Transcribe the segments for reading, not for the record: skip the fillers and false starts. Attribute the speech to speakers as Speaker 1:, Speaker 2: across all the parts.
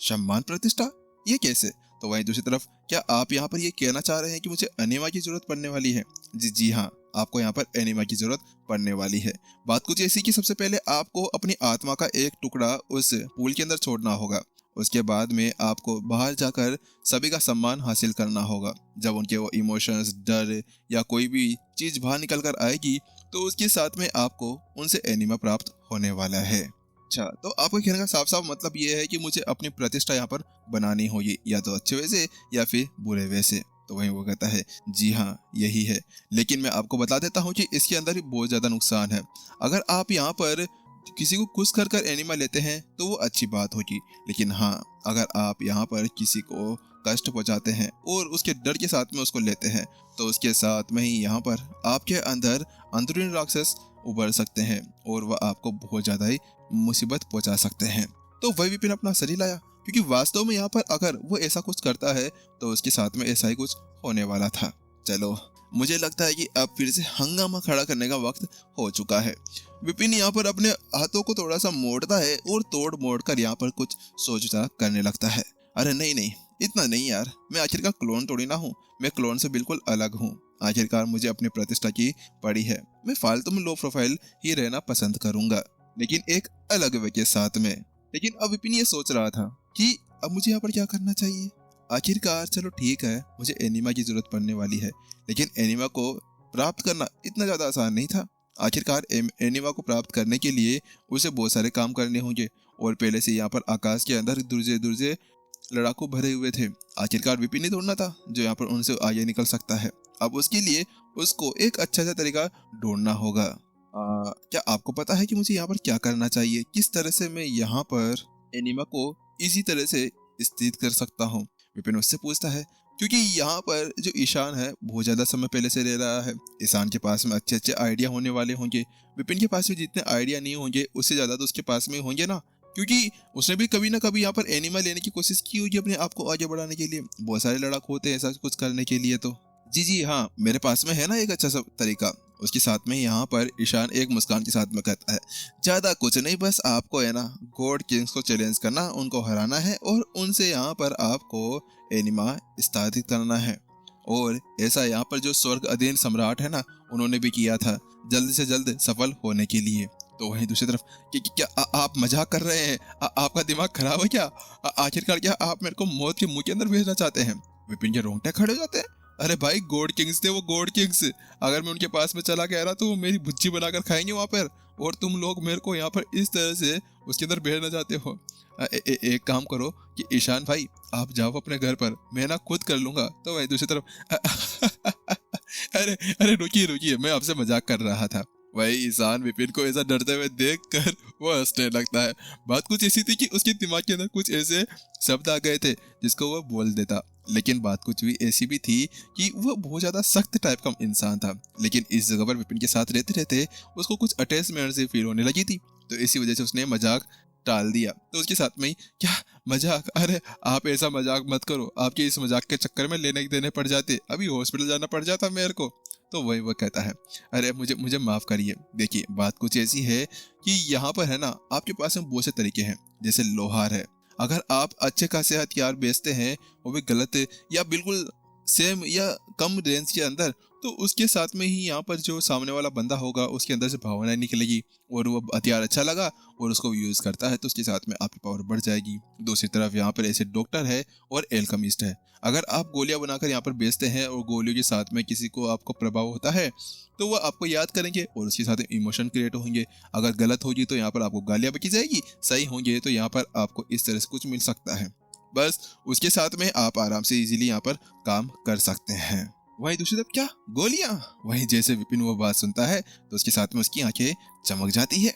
Speaker 1: सम्मान प्रतिष्ठा, ये कैसे? तो वहीं दूसरी तरफ क्या आप यहाँ पर ये कहना चाह रहे हैं कि मुझे एनिमा की जरूरत पड़ने वाली है? जी जी हाँ, आपको यहाँ पर एनिमा की जरूरत पड़ने वाली है। बात कुछ ऐसी कि सबसे पहले आपको अपनी आत्मा का एक टुकड़ा उस पूल के अंदर छोड़ना होगा। उसके बाद में आपको बाहर जाकर सभी का सम्मान हासिल करना होगा। जब उनके वो इमोशंस, डर या कोई भी चीज बाहर निकल कर आएगी तो उसके साथ में आपको उनसे एनिमा प्राप्त होने वाला है। अच्छा, तो आपका कहने का साफ साफ मतलब ये है कि मुझे अपनी प्रतिष्ठा यहाँ पर बनानी होगी, या तो अच्छे वे से या फिर बुरे वे से। तो वहीं वो कहता है जी हाँ यही है, लेकिन मैं आपको बता देता हूँ कि इसके अंदर भी बहुत ज्यादा नुकसान है। अगर आप यहाँ पर किसी को खुश कर कर एनिमा लेते हैं तो वो अच्छी बात होगी, लेकिन हाँ अगर आप यहाँ पर किसी को कष्ट पहुंचाते हैं और उसके डर के साथ में उसको लेते हैं तो उसके साथ में ही यहाँ पर आपके अंदर अंदरूनी राक्षस उभर सकते हैं और वह आपको बहुत ज्यादा ही मुसीबत पहुंचा सकते हैं। तो वही विपिन अपना सर ही लाया, क्योंकि वास्तव में यहाँ पर अगर वो ऐसा कुछ करता है तो उसके साथ में ऐसा ही कुछ होने वाला था। चलो, मुझे लगता है कि अब फिर से हंगामा खड़ा करने का वक्त हो चुका है। विपिन यहाँ पर अपने हाथों को थोड़ा सा मोड़ता है और तोड़ मोड़ कर यहाँ पर कुछ सोच विचार करने लगता है। अरे नहीं नहीं, इतना नहीं यार, मैं आखिरकार क्लोन थोड़ी ना हूँ, मैं क्लोन से बिल्कुल अलग हूँ। आखिरकार मुझे अपनी प्रतिष्ठा की पड़ी है, मैं फालतू में लो प्रोफाइल ही रहना पसंद करूंगा, लेकिन एक अलग वे के साथ में। लेकिन अब विपिन ये सोच रहा था कि अब मुझे यहाँ पर क्या करना चाहिए। आखिरकार चलो ठीक है, मुझे एनिमा की जरूरत पड़ने वाली है, लेकिन एनिमा को प्राप्त करना इतना ज्यादा आसान नहीं था। आखिरकार एनिमा को प्राप्त करने के लिए उसे बहुत सारे काम करने होंगे और पहले से यहाँ पर आकाश के अंदर दुर्जे दुर्जे लड़ाकू भरे हुए थे। आखिरकार विपिन ही ढूंढना था जो यहाँ पर उनसे आगे निकल सकता है। अब उसके लिए उसको एक अच्छा सा तरीका ढूंढना होगा। क्या आपको पता है कि मुझे यहाँ पर क्या करना चाहिए? किस तरह से मैं यहाँ पर एनिमा को इसी तरह से स्थित कर सकता हूँ? विपिन उससे पूछता है, क्योंकि यहाँ पर जो ईशान है बहुत ज्यादा समय पहले से रह रहा है। ईशान के पास में अच्छे अच्छे आइडिया होने वाले होंगे। विपिन के पास भी जितने आइडिया नहीं होंगे उससे ज्यादा तो उसके पास में होंगे ना, क्योंकि उसने भी कभी ना कभी यहाँ पर एनिमा लेने की कोशिश की होगी अपने आप को आगे बढ़ाने के लिए। बहुत सारे लड़ाकू होते हैं ऐसा कुछ करने के लिए। तो जी जी हाँ, मेरे पास में है ना एक अच्छा सा तरीका। उसके साथ में यहाँ पर ईशान एक मुस्कान के साथ में कहता है, ज्यादा कुछ नहीं, बस आपको है ना गॉड किंग्स को चैलेंज करना, उनको हराना है और उनसे यहाँ पर आपको एनिमा स्थापित करना है। और ऐसा यहाँ पर जो स्वर्ग अधीन सम्राट है ना, उन्होंने भी किया था जल्द से जल्द सफल होने के लिए। तो वहीं दूसरी तरफ क्या आप मजाक कर रहे हैं? आपका दिमाग खराब है क्या? आखिरकार क्या आप मेरे को मौत के मुंह के अंदर भेजना चाहते हैं? विपिन के रोंगटे खड़े हो जाते हैं। अरे भाई, गॉड किंग्स थे वो, गॉड किंग्स। अगर मैं उनके पास में चला गया ना तो वो मेरी भुज्जी बनाकर खाएंगे वहां पर, और तुम लोग मेरे को यहाँ पर इस तरह से उसके अंदर भेजना चाहते हो। एक काम करो कि ईशान भाई आप जाओ अपने घर पर, मैं ना खुद कर लूंगा। तो वही दूसरी तरफ अरे अरे रुकिए रुकिए, मैं आपसे मजाक कर रहा था। वही ईशान विपिन को ऐसा डरते हुए देख कर वो हंसने लगता है। बात कुछ ऐसी थी कि उसके दिमाग के अंदर कुछ ऐसे शब्द आ गए थे जिसको वो बोल देता, लेकिन बात कुछ भी ऐसी भी थी कि वो बहुत ज्यादा सख्त टाइप का इंसान था। लेकिन इस जगह पर विपिन के साथ रहते रहते उसको कुछ अटैचमेंट से फील होने लगी थी, तो इसी वजह से उसने मजाक टाल दिया। तो उसके साथ में ही, क्या मजाक? अरे आप ऐसा मजाक मत करो, आपके इस मजाक के चक्कर में लेने देने पड़ जाते, अभी हॉस्पिटल जाना पड़ जाता मेरे को। तो वही वो कहता है, अरे मुझे मुझे माफ करिए। देखिए बात कुछ ऐसी है कि यहाँ पर है ना आपके पास में बहुत से तरीके हैं। जैसे लोहार है, अगर आप अच्छे खासे हथियार बेचते हैं वो भी गलत या बिल्कुल सेम या कम रेंज के अंदर, तो उसके साथ में ही यहाँ पर जो सामने वाला बंदा होगा उसके अंदर से भावनाएं निकलेगी और वो हथियार अच्छा लगा और उसको यूज करता है, तो उसके साथ में आपकी पावर बढ़ जाएगी। दूसरी तरफ यहाँ पर ऐसे डॉक्टर है और एल्केमिस्ट है। अगर आप गोलियां बनाकर यहाँ पर बेचते हैं और गोलियों के साथ में किसी को आपको प्रभाव होता है तो वो आपको याद करेंगे और उसके साथ इमोशन क्रिएट होंगे। अगर गलत होगी तो यहाँ पर आपको गालियां बकी जाएगी, सही होंगे तो यहाँ पर आपको इस तरह से कुछ मिल सकता है। बस उसके साथ में आप आराम से इजीली यहाँ पर काम कर सकते हैं। वहीं दूसरी तरफ क्या गोलियां? वहीं जैसे विपिन वो बात सुनता है तो उसके साथ में उसकी आंखें चमक जाती है।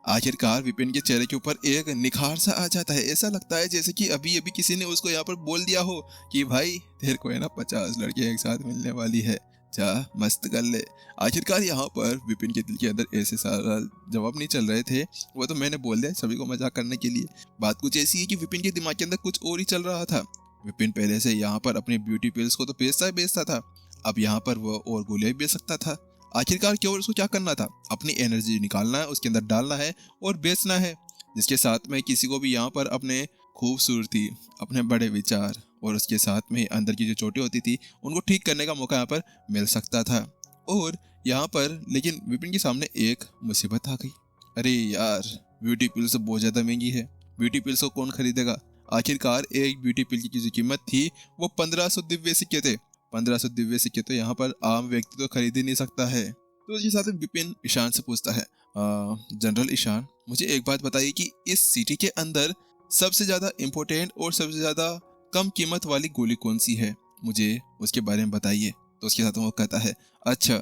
Speaker 1: आखिरकार विपिन के चेहरे के ऊपर एक निखार सा आ जाता है। ऐसा लगता है जैसे कि अभी अभी किसी ने उसको यहाँ पर बोल दिया हो कि भाई तेरे को है ना 50 लड़कियां एक साथ मिलने वाली है, जा मस्त कर ले। आखिरकार यहाँ पर विपिन के दिल के अंदर ऐसे सारा जवाब नहीं चल रहे थे, वो तो मैंने बोल दिया सभी को मजाक करने के लिए। बात कुछ ऐसी है कि विपिन के दिमाग के अंदर कुछ और ही चल रहा था। विपिन पहले से यहाँ पर अपनी ब्यूटी पिल्स को तो बेचता था, अब यहाँ पर वो और गोलियां भी बेच सकता था। आखिरकार केवल उसको क्या करना था, अपनी एनर्जी निकालना है, उसके अंदर डालना है और बेचना है, जिसके साथ में किसी को भी यहाँ पर अपने खूबसूरती, अपने बड़े विचार और उसके साथ में अंदर की जो चोटें होती थी उनको ठीक करने का मौका यहाँ पर मिल सकता था। और यहाँ पर लेकिन विपिन के सामने एक मुसीबत आ गई। अरे यार, ब्यूटी पिल्स तो बहुत ज्यादा महंगी है, ब्यूटी पिल्स को कौन खरीदेगा। आखिरकार एक ब्यूटी पिल की जो कीमत थी वो 1500 दिव्य सिक्के थे। 1500 दिव्य सिक्के तो यहाँ पर आम व्यक्ति तो खरीद ही नहीं सकता है। तो उसके साथ में विपिन ईशान से पूछता है, जनरल ईशान, मुझे एक बात बताइए कि इस सिटी के अंदर सबसे ज्यादा इम्पोर्टेंट और सबसे ज्यादा कम कीमत वाली गोली कौन सी है, मुझे उसके बारे में बताइए। तो उसके साथ वो कहता है, अच्छा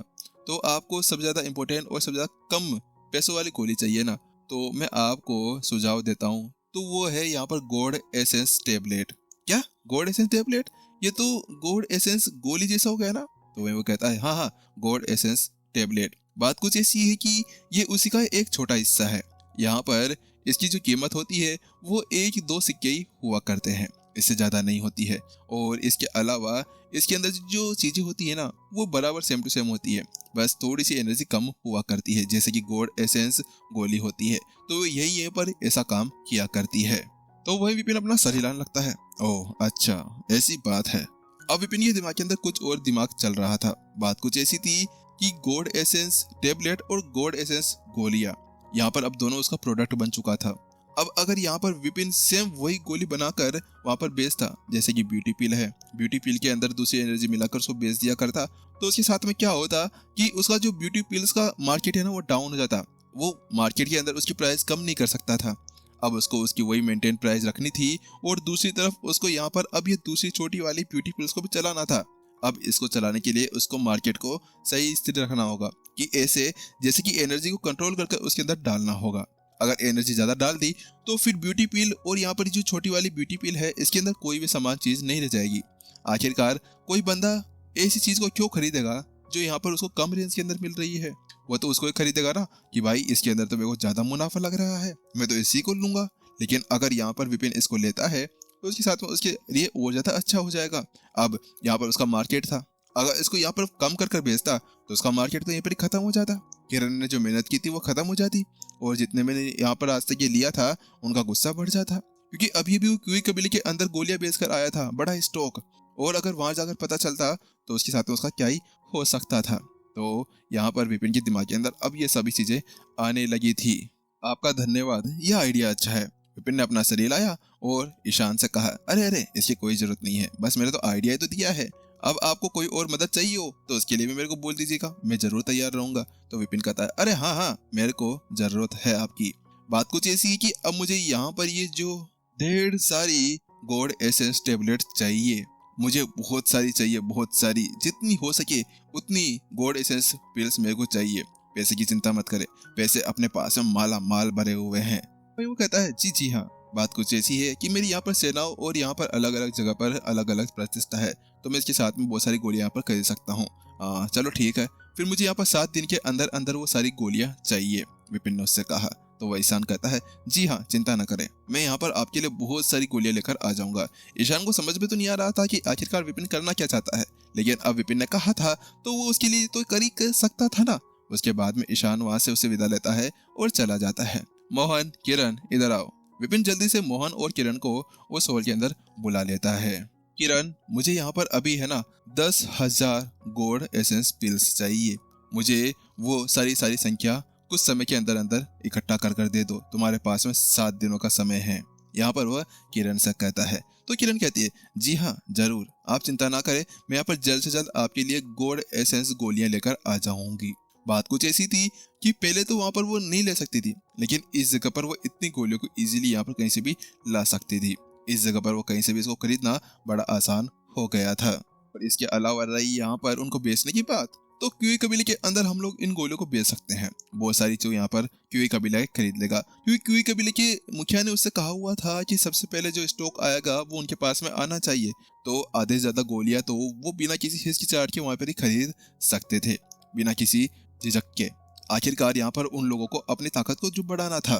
Speaker 1: तो आपको सबसे ज्यादा इम्पोर्टेंट और सबसे ज्यादा कम पैसों वाली गोली चाहिए ना, तो मैं आपको सुझाव देता हूँ, तो वो है यहाँ पर गोल्ड एसेंस टेबलेट। क्या गोल्ड एसेंस टेबलेट? ये तो गोल्ड एसेंस गोली जैसा हो गया ना। तो वह वो कहता है, हाँ हाँ, गोल्ड एसेंस टेबलेट। बात कुछ ऐसी है कि ये उसी का एक छोटा हिस्सा है। यहाँ पर इसकी जो कीमत होती है वो 1-2 सिक्के ही हुआ करते हैं, इससे ज्यादा नहीं होती है। और इसके अलावा इसके अंदर जो चीजें होती है ना वो बराबर सेम टू सेम होती है, बस थोड़ी सी एनर्जी कम हुआ करती है, जैसे कि गोल्ड एसेंस गोली होती है। तो यही यहाँ पर ऐसा काम किया करती है। तो वही विपिन अपना सर हिलाने लगता है। ओह अच्छा, ऐसी बात है। अब विपिन के दिमाग के अंदर कुछ और दिमाग चल रहा था। बात कुछ ऐसी थी कि गोल्ड एसेंस टेबलेट और गोल्ड एसेंस गोलियां, यहाँ पर अब दोनों उसका प्रोडक्ट बन चुका था। अब अगर यहाँ पर विपिन सेम वही गोली बनाकर वहां पर बेचता, जैसे कि ब्यूटी पिल है, ब्यूटी पिल के अंदर दूसरी एनर्जी मिलाकर उसको बेच दिया करता, तो उसके साथ में क्या होता कि उसका जो ब्यूटी पिल्स का मार्केट है ना वो डाउन हो जाता। वो मार्केट के अंदर उसकी प्राइस कम नहीं कर सकता था। अब उसको उसकी वही मेंटेन प्राइस रखनी थी और दूसरी तरफ उसको यहाँ पर अब ये दूसरी छोटी वाली ब्यूटी पिल्स को भी चलाना था। अब इसको चलाने के लिए उसको मार्केट को सही स्थिति रखना होगा कि ऐसे जैसे कि एनर्जी को कंट्रोल करके उसके अंदर डालना होगा। अगर एनर्जी ज्यादा डाल दी तो फिर ब्यूटी पिल और यहाँ पर जो छोटी वाली ब्यूटी पिल है इसके अंदर कोई भी समान चीज नहीं रह जाएगी। आखिरकार कोई बंदा ऐसी चीज को क्यों खरीदेगा जो यहाँ पर उसको कम रेंज के अंदर मिल रही है। वो तो उसको ही खरीदेगा ना कि भाई इसके अंदर तो मेरे को ज्यादा मुनाफा लग रहा है, मैं तो इसी को लूंगा। लेकिन अगर यहाँ पर विपिन इसको लेता है तो उसके साथ में उसके लिए और ज्यादा अच्छा हो जाएगा। अब यहाँ पर उसका मार्केट था, अगर इसको यहाँ पर कम कर कर बेचता तो उसका मार्केट तो यहीं पर ही खत्म हो जाता। किरण ने जो मेहनत की थी वो खत्म हो जाती और जितने मैंने यहाँ पर आज तक ये लिया था उनका गुस्सा बढ़ जाता, क्योंकि अभी भी वो क्यूई कबीले के अंदर गोलियां बेचकर आया था, बड़ा स्टॉक। और अगर वहां जाकर पता चलता तो उसके साथ में उसका क्या ही हो सकता था। तो यहाँ पर विपिन के दिमाग के अंदर अब ये सभी चीजें आने लगी थी। आपका धन्यवाद, यह आइडिया अच्छा है। विपिन ने अपना शरीर लाया और ईशान से कहा, अरे अरे इसकी कोई जरूरत नहीं है, बस मैंने तो आइडिया ही तो दिया है। अब आपको कोई और मदद चाहिए हो तो उसके लिए भी मेरे को बोल दीजिएगा, मैं जरूर तैयार रहूंगा। तो विपिन कहता है, अरे हाँ हाँ, मेरे को जरूरत है आपकी। बात कुछ ऐसी है कि अब मुझे यहाँ पर ये जो ढेर सारी गोल्ड एसेंस टेबलेट चाहिए, मुझे बहुत सारी चाहिए, बहुत सारी, जितनी हो सके उतनी गोल्ड एसेंस पिल्स मेरे को चाहिए। पैसे की चिंता मत करे, पैसे अपने पास में माला माल भरे हुए हैं। भाई वो कहता है, जी जी हाँ। बात कुछ ऐसी है कि मेरी यहाँ पर सेनाओं और यहाँ पर अलग अलग जगह पर अलग अलग प्रतिष्ठा है, तो मैं इसके साथ में बहुत सारी गोलियां यहाँ पर खरीद सकता हूँ। चलो ठीक है, फिर मुझे यहाँ पर 7 दिन के अंदर अंदर वो सारी गोलियां चाहिए, विपिन ने उससे कहा। तो वह ईशान कहता है, जी हाँ चिंता न करें, मैं यहाँ पर आपके लिए बहुत सारी गोलियां लेकर आ जाऊंगा। ईशान को समझ में तो नहीं आ रहा था कि आखिरकार विपिन करना क्या चाहता है, लेकिन अब विपिन ने कहा था तो वो उसके लिए तो कर ही सकता था ना। उसके बाद में ईशान वहां से उसे विदा लेता है और चला जाता है। मोहन, किरण इधर आओ। विपिन जल्दी से मोहन और किरण को उस हॉल के अंदर बुला लेता है। किरण, मुझे यहाँ पर अभी है ना 10,000 गोल्ड एसेंस पिल्स चाहिए। मुझे वो सारी संख्या कुछ समय के अंदर अंदर इकट्ठा कर दे दो, तुम्हारे पास में 7 दिनों का समय है। यहाँ पर वह किरण से कहता है। तो किरण कहती है, जी हाँ जरूर, आप चिंता ना करें, मैं यहाँ पर जल्द से जल्द आपके लिए गोल्ड एसेंस गोलियां लेकर आ जाऊंगी। बात कुछ ऐसी थी कि पहले तो वहां पर वो नहीं ले सकती थी, लेकिन इस जगह पर वो इतनी गोलियों को इजीली यहाँ पर कहीं से भी ला सकती थी। इस जगह पर वो कहीं से भी इसको खरीदना बड़ा आसान हो गया था। और इसके अलावा रही यहाँ पर उनको बेचने की बात, तो क्यूई कबीले के अंदर हम लोग इन गोलियों को बेच सकते हैं। बहुत सारी चीज यहाँ पर क्यूई कबीला खरीद लेगा, क्योंकि क्यूई कबीले के मुखिया ने उससे कहा हुआ था कि सबसे पहले जो स्टॉक आएगा वो उनके पास में आना चाहिए। तो आधे से ज्यादा गोलियां तो वो बिना किसी हिचकिचाहट के वहां पर ही खरीद सकते थे, बिना किसी झिझक के। आखिरकार यहाँ पर उन लोगों को अपनी ताकत को जो बढ़ाना था।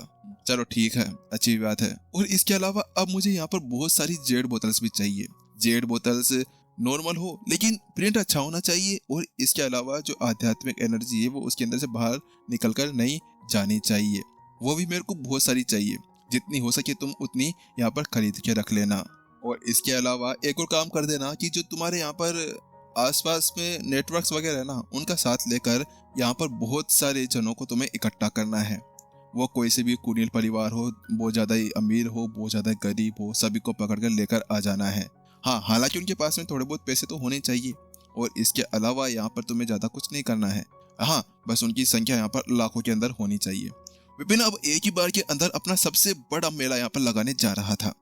Speaker 1: चलो ठीक है, अच्छी बात है। और इसके अलावा अब मुझे यहाँ पर बहुत सारी जेड बोतल्स भी चाहिए। जेड बोतल्स नॉर्मल हो लेकिन प्रिंट अच्छा होना चाहिए, और इसके अलावा जो आध्यात्मिक एनर्जी है वो उसके अंदर से बाहर निकल कर नहीं जानी चाहिए, वो भी मेरे को बहुत सारी चाहिए। जितनी हो सके तुम उतनी यहाँ पर खरीद के रख लेना। और इसके अलावा एक और काम कर देना कि जो तुम्हारे यहाँ पर आसपास में नेटवर्क्स वगैरह है ना, उनका साथ लेकर यहाँ पर बहुत सारे जनों को तुम्हें इकट्ठा करना है। वो कोई से भी कुलीन परिवार हो, बहुत ज़्यादा ही अमीर हो, बहुत ज़्यादा गरीब हो, सभी को पकड़ कर लेकर आ जाना है। हाँ, हालांकि उनके पास में थोड़े बहुत पैसे तो होने चाहिए। और इसके अलावा यहाँ पर तुम्हें ज़्यादा कुछ नहीं करना है। हाँ, बस उनकी संख्या यहाँ पर लाखों के अंदर होनी चाहिए। विपिन अब एक ही बार के अंदर अपना सबसे बड़ा मेला यहाँ पर लगाने जा रहा था,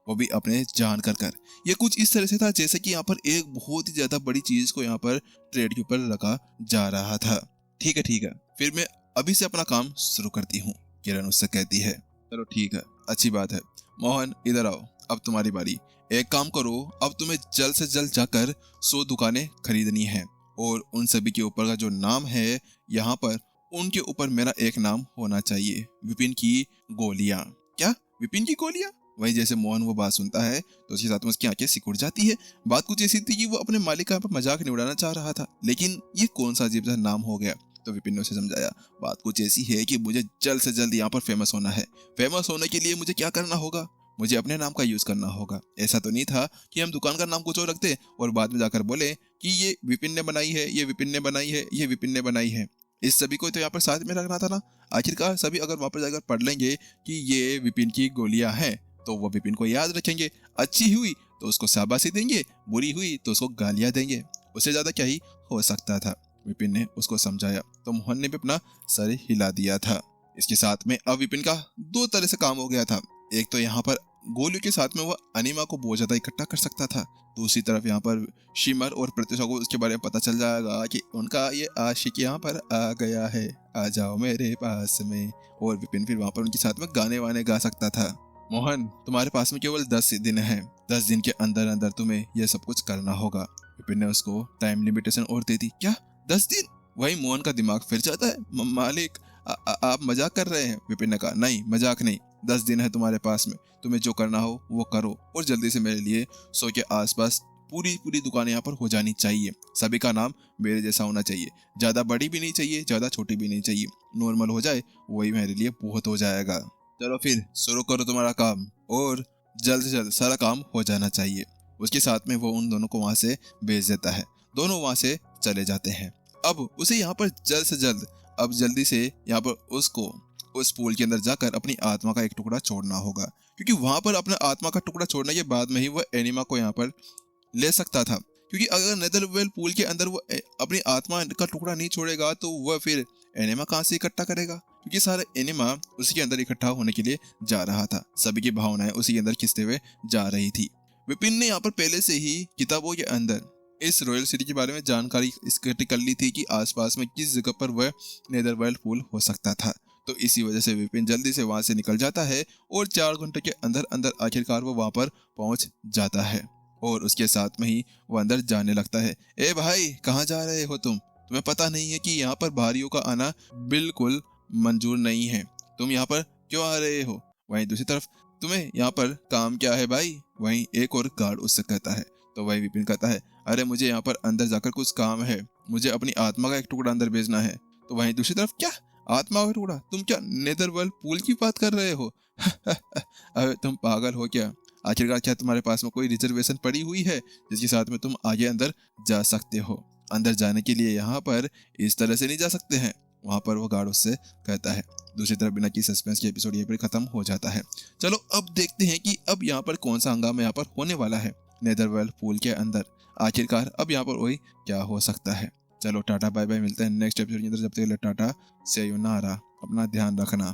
Speaker 1: वो भी अपने जान कर। ये कुछ इस तरह से था जैसे कि यहाँ पर एक बहुत ही ज्यादा बड़ी चीज को यहाँ पर ट्रेड के ऊपर रखा जा रहा था। ठीक है, फिर मैं अभी से अपना काम शुरू करती हूँ, किरण उससे कहती है। चलो ठीक है, अच्छी बात है। मोहन इधर आओ, अब तुम्हारी बारी। एक काम करो, अब तुम्हें जल्द से जल्द जाकर 100 दुकानें खरीदनी है और उन सभी के ऊपर का जो नाम है यहाँ पर, उनके ऊपर मेरा एक नाम होना चाहिए, विपिन की गोलियां। क्या, विपिन की गोलियां? वही जैसे मोहन वो बात सुनता है तो उसके साथ में उसकी आंखें सिकुड़ जाती है। बात कुछ ऐसी थी कि वो अपने मालिक का मजाक नहीं उड़ाना चाह रहा था, लेकिन ये कौन सा अजीब सा नाम हो गया। तो विपिन ने उसे समझाया, बात कुछ ऐसी है कि मुझे जल्द से जल्द यहाँ पर फेमस होना है। फेमस होने के लिए मुझे क्या करना होगा? मुझे अपने नाम का यूज करना होगा। ऐसा तो नहीं था कि हम दुकान का नाम कुछ और रखते और बाद में जाकर बोले कि ये विपिन ने बनाई है, ये विपिन ने बनाई है, ये विपिन ने बनाई है। इस सभी को तो यहाँ पर साथ में रखना था ना। आखिरकार सभी अगर वापस जाकर पढ़ लेंगे कि ये विपिन की गोलियां हैं तो वो विपिन को याद रखेंगे। अच्छी हुई तो उसको शाबाशी देंगे, बुरी हुई तो उसको गालियां देंगे। उससे ज्यादा क्या ही हो सकता था। विपिन ने उसको समझाया तो मोहन ने भी अपना सर हिला दिया था। इसके साथ में अब विपिन का 2 तरह से काम हो गया था। एक तो यहाँ पर गोलियों के साथ में वह अनिमा को बहुत ज्यादा इकट्ठा कर सकता था। दूसरी तरफ यहाँ पर शिमर और प्रत्युषा को उसके बारे में पता चल जाएगा कि उनका ये आशिक यहाँ पर आ गया है, आ जाओ मेरे पास में। और विपिन फिर वहां पर उनके साथ में गाने वाने गा सकता था। मोहन, तुम्हारे पास में केवल 10 दिन है। 10 दिन के अंदर अंदर तुम्हें यह सब कुछ करना होगा। विपिन ने उसको टाइम लिमिटेशन और दे दी। क्या 10 दिन? वही मोहन का दिमाग फिर जाता है। मालिक आप मजाक कर रहे हैं? विपिन ने कहा, नहीं मजाक नहीं, 10 दिन है तुम्हारे पास में, तुम्हें जो करना हो वो करो और जल्दी से मेरे लिए 100 के आसपास पूरी दुकान यहाँ पर हो जानी चाहिए। सभी का नाम मेरे जैसा होना चाहिए, ज्यादा बड़ी भी नहीं चाहिए, ज्यादा छोटी भी नहीं चाहिए, नॉर्मल हो जाए वही मेरे लिए बहुत हो जाएगा। चलो फिर शुरू करो तुम्हारा काम और जल्द से जल्द सारा काम हो जाना चाहिए। उसके साथ में वो उन दोनों को वहां से भेज देता है। दोनों वहां से चले जाते हैं। अब उसे यहाँ पर जल्द से जल्द, अब जल्दी से यहाँ पर उसको उस पूल के अंदर जाकर अपनी आत्मा का एक टुकड़ा छोड़ना होगा, क्योंकि वहां पर अपना आत्मा का टुकड़ा छोड़ने के बाद में ही वह एनिमा को यहाँ पर ले सकता था। क्योंकि अगर नेदरवेल पूल के अंदर वो अपनी आत्मा का टुकड़ा नहीं छोड़ेगा तो वह फिर एनिमा कहाँ से इकट्ठा करेगा? क्योंकि सारा एनिमा उसी के अंदर इकट्ठा होने के लिए जा रहा था। सभी की भावनाएं उसी के अंदर खिंचते हुए जा रही थी। विपिन ने यहाँ पर पहले से ही किताबों के अंदर इस रॉयल सिटी के बारे में जानकारी इकट्ठी कर ली थी कि आसपास में किस जगह पर वह नेदरवेल पूल हो सकता था। तो इसी वजह से विपिन जल्दी से वहां से निकल जाता है और 4 घंटे के अंदर अंदर आखिरकार वो वहां पर पहुंच जाता है। और उसके साथ में ही वो अंदर जाने लगता है। ए भाई, कहाँ जा रहे हो तुम? तुम्हें पता नहीं है कि यहाँ पर बाहरियों का आना बिल्कुल मंजूर नहीं है? तुम यहाँ पर क्यों आ रहे हो? वहीं दूसरी तरफ, तुम्हें यहाँ पर काम क्या है भाई? वहीं एक और गार्ड उससे कहता है। तो वही विपिन कहता है, अरे मुझे यहाँ पर अंदर जाकर कुछ काम है, मुझे अपनी आत्मा का एक टुकड़ा अंदर भेजना है। तो वहीं दूसरी तरफ, क्या आत्मा का टुकड़ा? तुम क्या नेदरवर्ल्ड पूल की बात कर रहे हो? अरे तुम पागल हो क्या? आखिरकार क्या तुम्हारे पास में कोई रिजर्वेशन पड़ी हुई है जिसके साथ में तुम आगे अंदर जा सकते हो? अंदर जाने के लिए यहाँ पर इस तरह से नहीं जा सकते हैं। वहां पर वो गार्ड उससे कहता है। दूसरी तरफ बिना की सस्पेंस के एपिसोड ये पर खत्म हो जाता है। चलो अब देखते हैं कि अब यहाँ पर कौन सा हंगामा यहाँ पर होने वाला है नेदरवर्ल्ड पूल के अंदर। आखिरकार अब यहाँ पर वही क्या हो सकता है। चलो टाटा बाय बाय, मिलते हैं नेक्स्ट एपिसोड के अंदर। जब तक टाटा से नारा, अपना ध्यान रखना।